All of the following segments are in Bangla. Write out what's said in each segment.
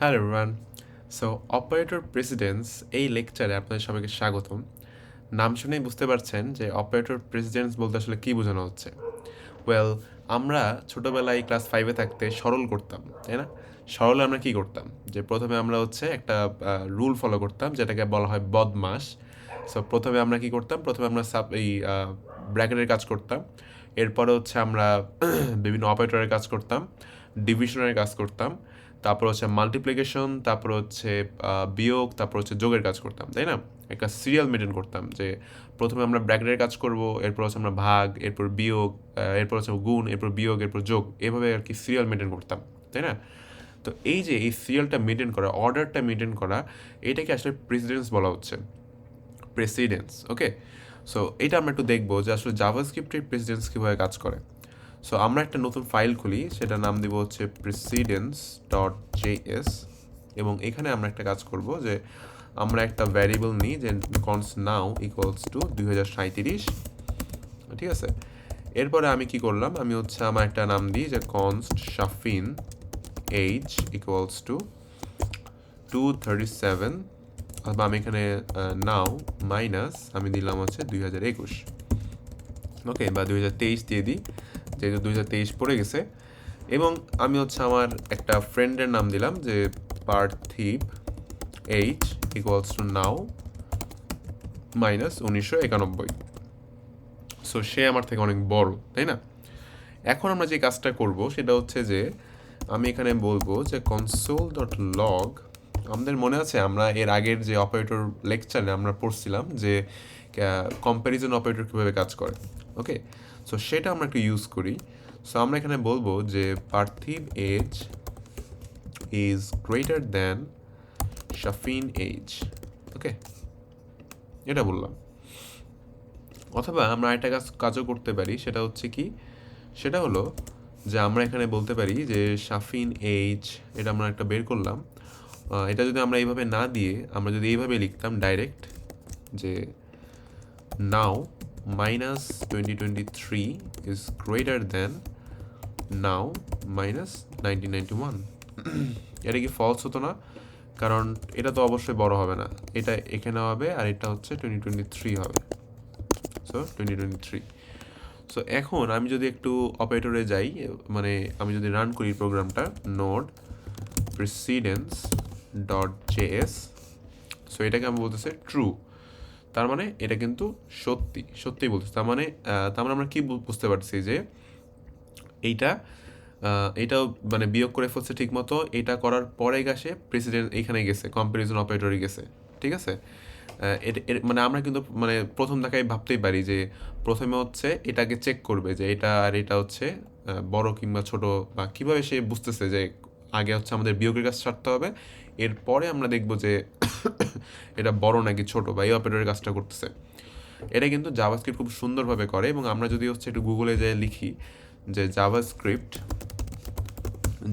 Hello everyone. So operator precedence এই লেকচারে আপনাদের সবাইকে স্বাগতম। নাম শুনেই বুঝতে পারছেন যে অপারেটর প্রেসিডেন্স বলতে আসলে কী বোঝানো হচ্ছে। ওয়েল, আমরা ছোটোবেলায় ক্লাস 5-এ থাকতে সরল করতাম, তাই না? সরলে আমরা কী করতাম, যে প্রথমে আমরা একটা রুল ফলো করতাম যেটাকে বলা হয় বদমাস। সো প্রথমে আমরা কী করতাম, প্রথমে আমরা ব্র্যাকেটের কাজ করতাম। এরপরে আমরা বিভিন্ন অপারেটরের কাজ করতাম, ডিভিশনের কাজ করতাম, তারপর মাল্টিপ্লিকেশন, তারপর বিয়োগ, তারপর যোগের কাজ করতাম, তাই না? একটা সিরিয়াল মেনটেন করতাম যে প্রথমে আমরা ব্র্যাকেটের কাজ করব, এরপর আমরা ভাগ, এরপর বিয়োগ, এরপর গুণ, এরপর বিয়োগ, এরপর যোগ, এভাবে আর কি সিরিয়াল মেনটেন করতাম, তাই না? তো এই যে এই সিরিয়ালটা মেনটেন করা, অর্ডারটা মেনটেন করা, এটাকে আসলে প্রেসিডেন্স বলা হচ্ছে, প্রেসিডেন্স। ওকে, সো এটা আমরা একটু দেখবো যে আসলে জাভাস্ক্রিপ্টের প্রেসিডেন্স কীভাবে কাজ করে। সো আমরা একটা নতুন ফাইল খুলি, সেটার নাম দিব precedence.js, এবং এখানে আমরা একটা কাজ করব যে আমরা একটা ভ্যারিয়েবল নিই যে const now equals to 2037, ঠিক আছে? এরপরে আমি কি করলাম, আমি আমার একটা নাম দিই যে const shafin age equals to 237, অথবা আমি এখানে নাও মাইনাস আমি দিলাম 2021, ওকে, বা 2023 দিয়ে দিই, যেহেতু 2023 পড়ে গেছে। এবং আমি আমার একটা ফ্রেন্ডের নাম দিলাম যে Parthiv H equals to now minus 1991। So সে আমার থেকে অনেক বড়, তাই না? এখন আমরা যে কাজটা করব সেটা হচ্ছে যে আমি এখানে বলবো যে console.log, আমাদের মনে আছে আমরা এর আগের যে অপারেটর লেকচারে আমরা পড়ছিলাম যে কম্প্যারিজন অপারেটর কীভাবে কাজ করে। ওকে, সো সেটা আমরা একটু ইউজ করি। সো আমরা এখানে বলবো যে Parthiv age is greater than Shafin age. Okay, এটা বললাম। অথবা আমরা একটা কাজও করতে পারি, সেটা হচ্ছে কি, সেটা হলো যে আমরা এখানে বলতে পারি যে শাফিন এইজ, এটা আমরা একটা বের করলাম। এটা যদি আমরা এইভাবে না দিয়ে আমরা যদি এইভাবে লিখতাম ডাইরেক্ট যে now minus 2023 is greater than now minus 1991, এটা কি ফলস হতো না? কারণ এটা তো অবশ্যই বড় হবে না, এটা এখানে হবে আর এটা 2023 হবে। সো 2023। সো এখন আমি যদি একটু অপারেটরে যাই, মানে আমি যদি রান করি প্রোগ্রামটা নোড precedence.js, সো এটাকে আমি বলতেছে ট্রু, তার মানে এটা কিন্তু সত্যি বলতেছে। তার মানে আমরা কি বুঝতে পারছি যে এইটাও মানে বিয়োগ করে ফেলছে ঠিক মতো, এটা করার পরে গেছে প্রেসিডেন্ট, এইখানে গেছে কম্প্যারিজন অপারেটরে গেছে, ঠিক আছে? মানে আমরা কিন্তু মানে প্রথম দেখায় ভাবতেই পারি যে প্রথমে এটাকে চেক করবে যে এটা আর এটা বড় কিংবা ছোট, বা কিভাবে সে বুঝতেছে যে আগে আমাদের বিয়োগের কাজ ছাড়তে হবে, এরপরে আমরা দেখব যে এটা বড় নাকি ছোট, বা এই অপারেটরের কাজটা করতেছে। এটা কিন্তু জাভাস্ক্রিপ্ট খুব সুন্দরভাবে করে। এবং আমরা যদি একটু গুগলে যেয়ে লিখি যে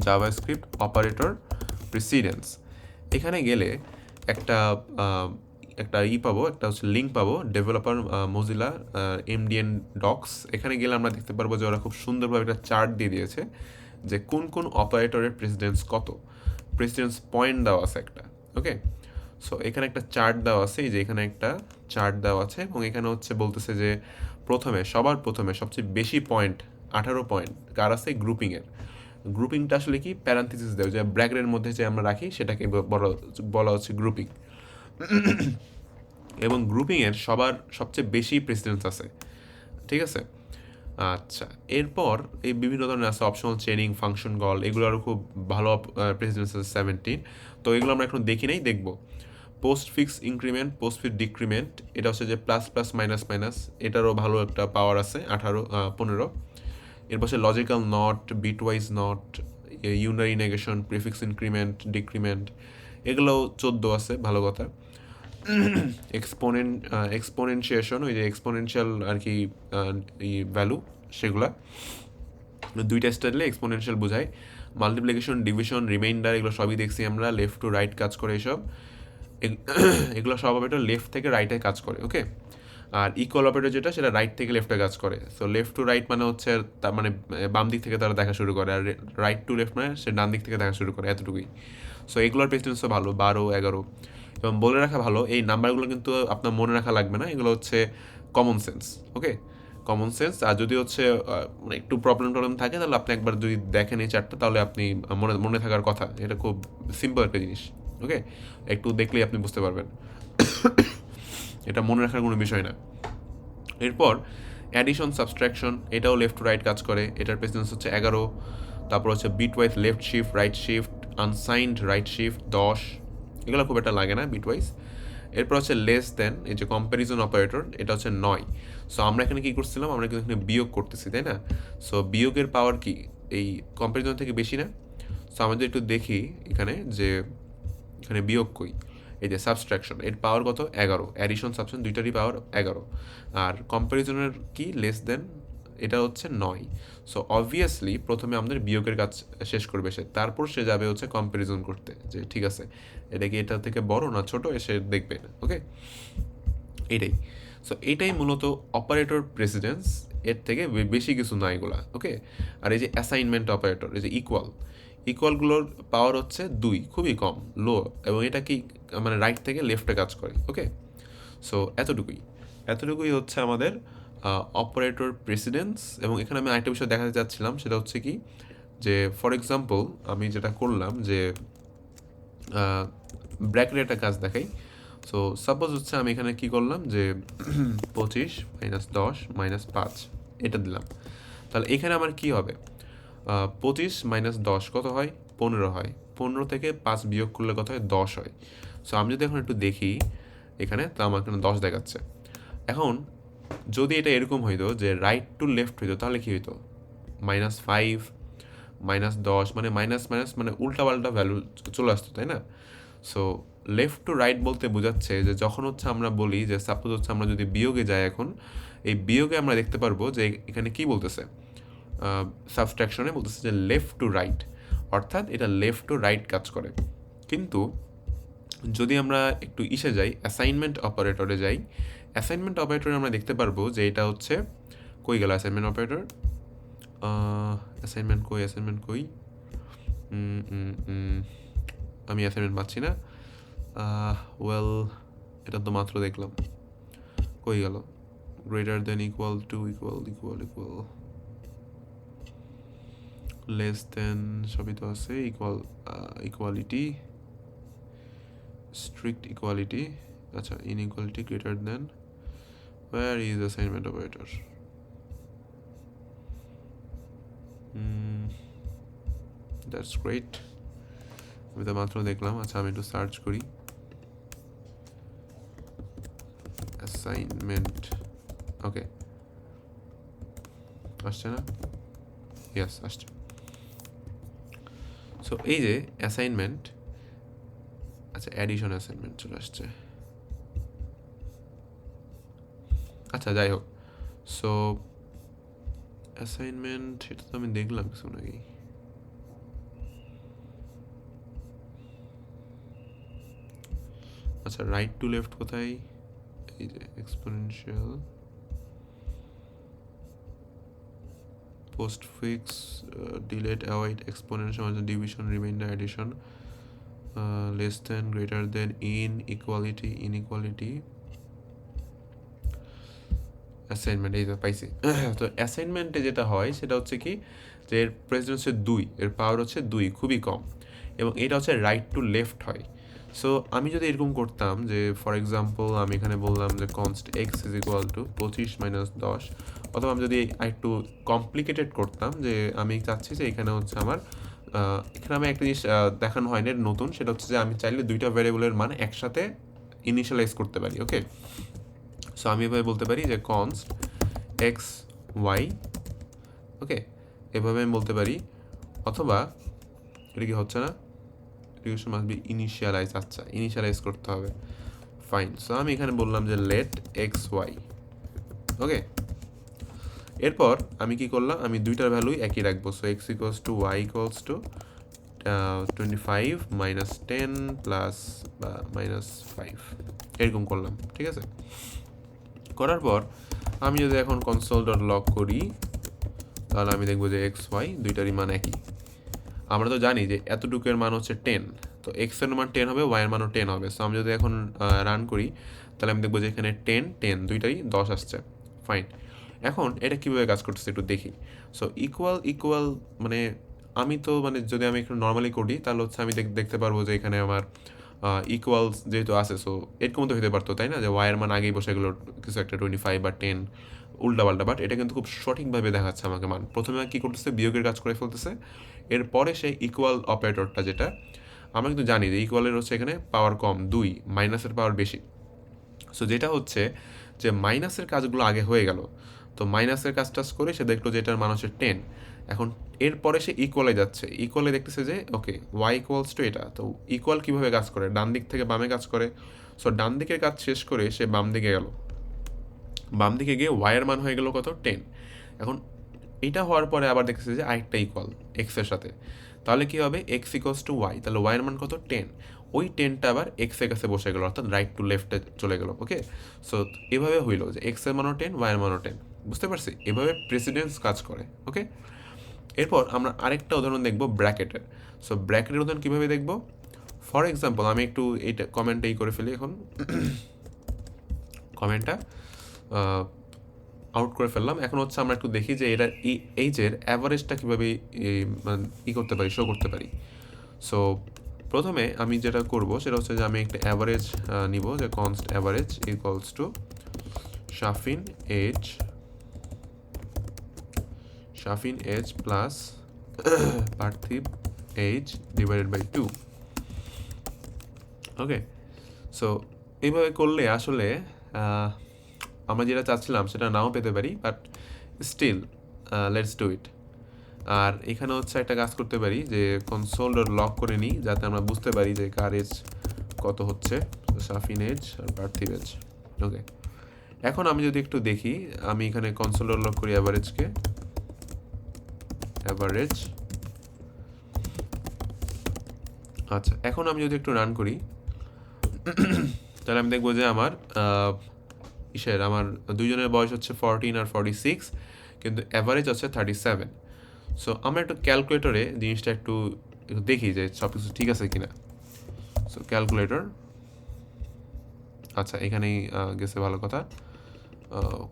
জাভাস্ক্রিপ্ট অপারেটর প্রেসিডেন্স, এখানে গেলে একটা একটা পাবো, একটা লিঙ্ক পাবো, ডেভেলপার মোজিলা এমডিএন ডক্স। এখানে গেলে আমরা দেখতে পারবো যে ওরা খুব সুন্দরভাবে একটা চার্ট দিয়ে দিয়েছে যে কোন কোন অপারেটরের প্রেসিডেন্স কত, প্রেসিডেন্স পয়েন্ট দেওয়া আছে একটা। ওকে, সো এখানে একটা চার্ট দেওয়া আছে, এই যে এখানে একটা চার্ট দেওয়া আছে, এবং এখানে বলতেছে যে সবার প্রথমে সবচেয়ে বেশি পয়েন্ট 18 পয়েন্ট কার আছে, গ্রুপিংয়ের। গ্রুপিংটা আসলে কি, প্যারান্থিসিস দেয় যে ব্র্যাকেটের মধ্যে যে আমরা রাখি সেটাকে বলা হচ্ছে গ্রুপিং। এবং গ্রুপিংয়ের সবচেয়ে বেশি প্রেসিডেন্স আছে, ঠিক আছে? আচ্ছা, এরপর এই বিভিন্ন ধরনের আছে অপশনাল চেইনিং, ফাংশন কল, এগুলোরও খুব ভালো প্রেসিডেন্স আছে 17। তো এগুলো আমরা এখন দেখি নাই, দেখবো। Post fix increment, post fix decrement, এটা যে প্লাস প্লাস মাইনাস মাইনাস, এটারও ভালো একটা পাওয়ার আছে 15। এরপর logical not, bitwise not, unary negation, prefix increment, decrement, এগুলোও 14 আছে, ভালো কথা। এক্সপোনেনশিয়েশন, ওই যে এক্সপোনেনশিয়াল আর কি ভ্যালু, সেগুলা 2টা স্টাইলে এক্সপোনেনশিয়াল বোঝায়। মাল্টিপ্লিকেশন, ডিভিশন, রিমাইন্ডার, এগুলো সবই দেখছি আমরা, লেফট টু রাইট কাজ করে এসব। এগুলো সব হবে লেফট থেকে রাইটে কাজ করে। ওকে, আর ইকুয়াল অপারেটর যেটা সেটা রাইট থেকে লেফটে কাজ করে। সো লেফট টু রাইট মানে হচ্ছে তার মানে বাম দিক থেকে তারা দেখা শুরু করে, আর রাইট টু লেফট মানে সে ডান দিক থেকে দেখা শুরু করে, এতটুকুই। সো এগুলোর প্রেসিডেন্সও ভালো, 12, 11। এবং বলে রাখা ভালো, এই নাম্বারগুলো কিন্তু আপনার মনে রাখা লাগবে না, এগুলো হচ্ছে কমন সেন্স। ওকে, কমন সেন্স। আর যদি হচ্ছে মানে একটু প্রবলেম থাকে, তাহলে আপনি একবার যদি দেখেন এই চারটা, তাহলে আপনি মনে মনে থাকার কথা। এটা খুব সিম্পল একটা জিনিস। ওকে, একটু দেখলেই আপনি বুঝতে পারবেন। এটা মনে রাখার কোনো বিষয় না। এরপর অ্যাডিশন সাবস্ট্রাকশন, এটাও লেফট টু রাইট কাজ করে। এটার প্রেসিডেন্স হচ্ছে 11। তারপর হচ্ছে bitwise left shift, right shift, unsigned right shift 10। এগুলো খুব একটা লাগে না বিটওয়াইজ। এরপর হচ্ছে লেস দেন, এই যে কম্প্যারিজন অপারেটর, এটা হচ্ছে 9। সো আমরা এখানে কী করছিলাম, আমরা কিন্তু এখানে বিয়োগ করতেছি, তাই না? সো বিয়োগের পাওয়ার কি এই কম্প্যারিজন থেকে বেশি না? সো আমাদের একটু দেখি এখানে যে এখানে বিয়োগ কই, এই যে সাবস্ট্রাকশন, এর পাওয়ার কত? 11। অ্যাডিশন সাবস্ট্রাকশন দুইটারই পাওয়ার 11। আর কম্প্যারিজনের কি লেস দেন, এটা হচ্ছে 9। সো অবভিয়াসলি প্রথমে আমাদের বিয়োগের কাজ শেষ করবে সে, তারপর সে যাবে হচ্ছে কম্প্যারিজন করতে, যে ঠিক আছে এটা কি এটা থেকে বড় না ছোট, সে দেখবে। ওকে, এইটাই। সো এইটাই মূলত অপারেটর প্রেসিডেন্স, এর থেকে বেশি কিছু না এগুলা। ওকে, আর এই যে অ্যাসাইনমেন্ট অপারেটর, এই যে ইকুয়ালগুলোর পাওয়ার হচ্ছে 2, খুবই কম, লো। এবং এটা কি মানে রাইট থেকে লেফটে কাজ করে। ওকে, সো এতটুকুই হচ্ছে আমাদের অপারেটর প্রেসিডেন্স। এবং এখানে আমি আরেকটা বিষয় দেখাতে চাচ্ছিলাম, সেটা হচ্ছে কি যে ফর এক্সাম্পল আমি যেটা করলাম যে ব্র্যাকেটের একটা কাজ দেখাই। সো সাপোজ হচ্ছে আমি এখানে কি করলাম যে 25 - 10 - 5 এটা দিলাম। তাহলে এখানে আমার কি হবে? 25 - 10 কত হয়? 15 হয়। 15 থেকে 5 বিয়োগ করলে কত হয়? 10 হয়। সো আমি যদি এখন একটু দেখি এখানে, তো আমার এখানে 10 দেখাচ্ছে। এখন যদি এটা এরকম হইতো যে রাইট টু লেফট হইতো, তাহলে কি হইতো? -5 -10 মানে মাইনাস মাইনাস মানে উল্টাপাল্টা ভ্যালু চলে আসতো, তাই না? সো লেফট টু রাইট বলতে বোঝাচ্ছে যে যখন হচ্ছে আমরা বলি যে সাপোজ হচ্ছে আমরা যদি বিয়োগে যাই, এখন এই বিয়োগে আমরা দেখতে পারবো যে এখানে কি বলতেছে, সাবস্ট্রাকশনে বলতেছে যে লেফট টু রাইট, অর্থাৎ এটা লেফট টু রাইট কাজ করে। কিন্তু যদি আমরা একটু যাই, অ্যাসাইনমেন্ট অপারেটরে যাই, অ্যাসাইনমেন্ট অপারেটরে আমরা দেখতে পারবো যে এটা হচ্ছে কই গেল অ্যাসাইনমেন্ট অপারেটর, অ্যাসাইনমেন্ট কই আমি অ্যাসাইনমেন্ট পাচ্ছি না। ওয়েল, এটা তো মাত্র দেখলাম, কই গেল? Greater than equal to equal less than, সবই তো আছে, ইকুয়ালিটি, স্ট্রিক্ট ইকুয়ালিটি, আচ্ছা inequality, greater than, where is assignment operator? That's great, আমি তো মাত্র দেখলাম। আচ্ছা আমি একটু সার্চ করি অ্যাসাইনমেন্ট। ওকে, আসছে না? ইয়েস, আসছে। সো এই যে অ্যাসাইনমেন্ট, আচ্ছা অ্যাডিশন অ্যাসাইনমেন্ট চলে আসছে। আচ্ছা যাই হোক, সো অ্যাসাইনমেন্ট এটা তো আমি দেখলাম কিছু নাকি। আচ্ছা রাইট টু লেফট কোথায়? এই যে exponential, post fix, delete, avoid, exponential, division, reminder, addition, less than, greater than, inequality, assignment, এই তো পাইছি। তো অ্যাসাইনমেন্টে যেটা হয় সেটা হচ্ছে কি যে এর প্রেসিডেন্স হচ্ছে 2, এর পাওয়ার হচ্ছে 2, খুবই কম। এবং এটা হচ্ছে রাইট টু লেফট হয়। সো আমি যদি এরকম করতাম যে ফর এক্সাম্পল আমি এখানে বললাম যে const x is equal to 25 - 10, অথবা আমি যদি একটু কমপ্লিকেটেড করতাম যে আমি চাচ্ছি যে এখানে হচ্ছে আমার এখানে আমি একটা জিনিস দেখানো হয়নি নতুন, সেটা হচ্ছে যে আমি চাইলে দুইটা ভ্যারিয়েবলের মান একসাথে ইনিশিয়ালাইজ করতে পারি। ওকে, সো আমি এভাবে বলতে পারি যে কনস্ট এক্স ওয়াই, ওকে, এভাবে আমি বলতে পারি। অথবা এটা কি হচ্ছে না, রিলেশন মাস্ট বি ইনিশিয়ালাইজ, আচ্ছা ইনিশিয়ালাইজ করতে হবে, ফাইন। সো আমি এখানে বললাম যে লেট এক্স ওয়াই। ওকে, এরপর আমি কি করলাম, আমি দুইটার ভ্যালুই একই রাখবো। So x equals to y equals to 25 - 10 plus বা -5 এরকম করলাম, ঠিক আছে? করার পর আমি যদি এখন console.log করি তাহলে আমি দেখবো যে এক্স ওয়াই দুইটারই মান একই। আমরা তো জানি যে এতটুকুর মান হচ্ছে 10, তো এক্স এর মান 10 হবে, ওয়াই এর মানও 10 হবে। সো আমি যদি এখন রান করি তাহলে আমি দেখবো যে এখানে 10 10 দুইটাই 10 আসছে। ফাইন, এখন এটা কীভাবে কাজ করতেছে একটু দেখি। সো ইকুয়াল মানে আমি তো মানে যদি আমি একটু নর্মালি করি তাহলে হচ্ছে আমি দেখতে পারবো যে এখানে আমার ইকুয়ালস যেহেতু আছে, সো এরকম তো হতে পারতো তাই না, যে ওয়াইয়ের মান আগেই বসে গেলো কিছু একটা 25 বা 10 উল্টাপাল্টা, বাট এটা কিন্তু খুব সঠিকভাবে দেখাচ্ছে আমাকে মান। প্রথমে কী করতেছে, বিয়োগের কাজ করে ফেলতেছে, এরপরে সেই ইকুয়াল অপারেটরটা, যেটা আমরা কিন্তু জানি যে ইকুয়ালের হচ্ছে এখানে পাওয়ার কম 2, মাইনাসের পাওয়ার বেশি। সো যেটা হচ্ছে যে মাইনাসের কাজগুলো আগে হয়ে গেল, তো মাইনাসের কাজ টাজ করে সে দেখলো যে এটার মান হচ্ছে 10। এখন এরপরে সে ইকুয়ালে যাচ্ছে, ইকুয়ালে দেখতেছে যে ওকে ওয়াই ইকুয়ালস টু এটা। তো ইকুয়াল কীভাবে কাজ করে, ডান দিক থেকে বামে কাজ করে। সো ডান দিকের কাজ শেষ করে সে বাম দিকে গেল, বাম দিকে গিয়ে ওয়াইয়ের মান হয়ে গেল কত, 10। এখন এটা হওয়ার পরে আবার দেখতেছে যে আরেকটা ইকুয়াল এক্সের সাথে, তাহলে কী হবে, এক্স ইকুয়ালস টু ওয়াই, তাহলে ওয়াইয়ের মান কত, 10। ওই 10টা আবার এক্সের কাছে বসে গেল, অর্থাৎ রাইট টু লেফটে চলে গেল। ওকে, সো এভাবে হইলো যে এক্সের মানও 10, ওয়াইয়ের মানও 10। বুঝতে পারছি, এভাবে প্রেসিডেন্স কাজ করে। ওকে, এরপর আমরা আরেকটা উদাহরণ দেখব ব্র্যাকেটের। সো ব্র্যাকেটের উদাহরণ কীভাবে দেখব, ফর এক্সাম্পল আমি একটু এইটা কমেন্টটাই করে ফেলি এখন কমেন্টটা আউট করে ফেললাম। এখন হচ্ছে আমরা একটু দেখি যে এটা এইজের অ্যাভারেজটা কীভাবে করতে পারি, শো করতে পারি। সো প্রথমে আমি যেটা করব সেটা হচ্ছে যে আমি একটা অ্যাভারেজ নিব, যে const average equals to Shafin age plus Parthiv age divided by 2। Okay, so এইভাবে করলে আসলে আমরা যেটা চাচ্ছিলাম সেটা নাও পেতে পারি, but still let's do it. আর এখানে হচ্ছে একটা কাজ করতে পারি যে console.log করে নিই, যাতে আমরা বুঝতে পারি যে কার এজ কত হচ্ছে, শাফিন এজ আর পার্থিব এজ। ওকে, এখন আমি যদি একটু দেখি, আমি এখানে console.log করি অ্যাভারেজকে, অ্যাভারেজ। আচ্ছা, এখন আমি যদি একটু রান করি তাহলে আমি দেখবো যে আমার আমার দুইজনের বয়স হচ্ছে 14 আর 46, কিন্তু অ্যাভারেজ হচ্ছে 37। সো আমরা একটু ক্যালকুলেটরে জিনিসটা একটু দেখি যে সব কিছু ঠিক আছে কিনা। সো ক্যালকুলেটর, আচ্ছা এখানেই গেছে, ভালো কথা।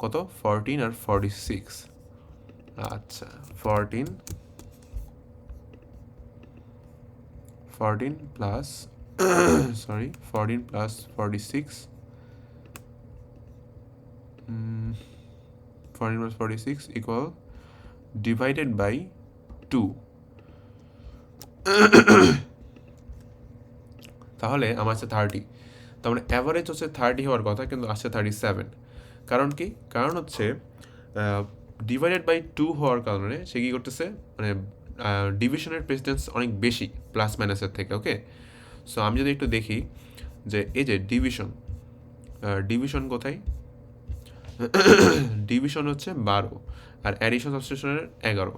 কত, 14 আর 46। আচ্ছা 14 plus 14 plus 46, 14 plus 46 equal divided by 2। তাহলে আমার আছে 30, তার মানে অ্যাভারেজ হচ্ছে 30 হওয়ার কথা, কিন্তু আসছে 37। কারণ কি, কারণ হচ্ছে ডিভাইডেড বাই 2 হওয়ার কারণে সে কী করতেছে, মানে ডিভিশনের প্রেসিডেন্স অনেক বেশি প্লাস মাইনাসের থেকে। ওকে, সো আমি যদি একটু দেখি যে এই যে ডিভিশন কোথায়, ডিভিশন হচ্ছে 12 আর অ্যাডিশন সাবস্টিটিউশনের 11।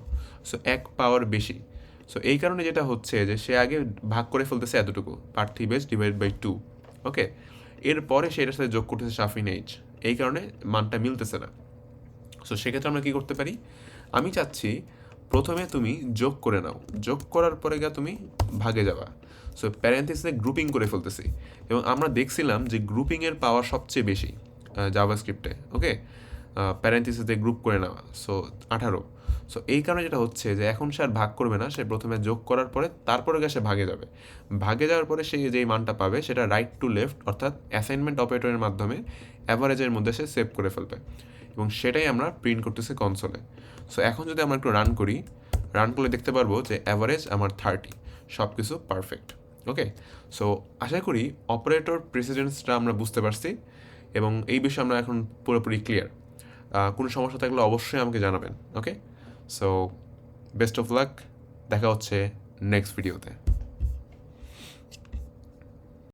সো 1 পাওয়ার বেশি। সো এই কারণে যেটা হচ্ছে যে সে আগে ভাগ করে ফেলতেছে এতটুকু, পার্থিব এজ ডিভাইড বাই 2। ওকে, এরপরে সে এটার সাথে যোগ করতেছে শাফিন এজ, এই কারণে মানটা মিলতেছে না। সো সেক্ষেত্রে আমরা কী করতে পারি, আমি চাচ্ছি প্রথমে তুমি যোগ করে নাও, যোগ করার পরে গিয়ে তুমি ভাগে যাবা। সো প্যারেন্থেসিসে গ্রুপিং করে ফেলতেছি, এবং আমরা দেখছিলাম যে গ্রুপিংয়ের পাওয়ার সবচেয়ে বেশি জাভাস্ক্রিপ্টে। ওকে, প্যারেন্থেসিসে গ্রুপ করে নেওয়া, সো 18। সো এই কারণে যেটা হচ্ছে যে এখন সে আর ভাগ করবে না, সে প্রথমে যোগ করার পরে তারপরে গিয়ে সে ভাগে যাবে। ভাগে যাওয়ার পরে সে যেই মানটা পাবে সেটা রাইট টু লেফট, অর্থাৎ অ্যাসাইনমেন্ট অপারেটরের মাধ্যমে অ্যাভারেজের মধ্যে সে সেভ করে ফেলবে, এবং সেটাই আমরা প্রিন্ট করতেছি কনসোলে। সো এখন যদি আমরা একটু রান করলে দেখতে পারবো যে অ্যাভারেজ আমার 30, সব কিছু পারফেক্ট। ওকে, সো আশা করি অপারেটর প্রেসিডেন্সটা আমরা বুঝতে পারছি, এবং এই বিষয়ে আমরা এখন পুরোপুরি ক্লিয়ার। কোনো সমস্যা থাকলে অবশ্যই আমাকে জানাবেন। ওকে, সো বেস্ট অফ লাক, দেখা হচ্ছে নেক্সট ভিডিওতে।